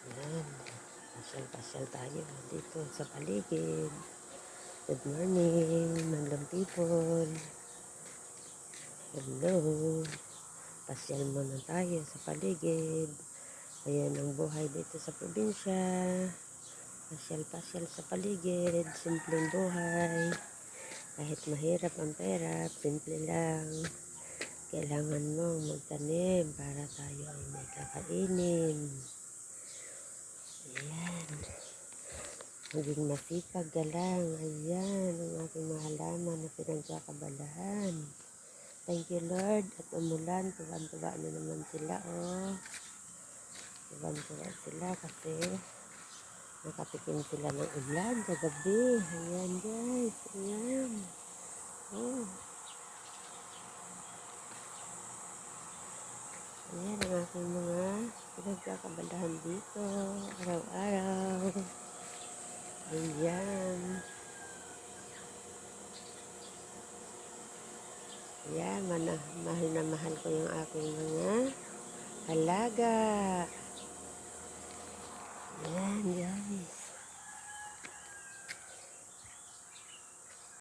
Ayan, pasyal-pasyal tayo dito sa paligid. Good morning, Manlang people. Hello, pasyal muna tayo sa paligid. Ayan ang buhay dito sa probinsya. Pasyal-pasyal sa paligid, simpleng buhay. Kahit mahirap ang pera, simple lang. Kailangan mong magtanim para tayo ay may kakainin. Ayan. Maging masipag ka lang. Ayan, ang aking mga halaman na pinagkakabalahan. Thank you, Lord. At umulan, tuwan-tuwa na naman sila, oh. Tuwan-tuwa sila kasi nakatikim sila ng ulan kagabi. Ayan, guys. Ayan. Oh. Ayan ang aking mga pinagkakabalahan dito. Araw-araw. Ayan. Ayan, mahal na mahal ko yung aking mga alaga.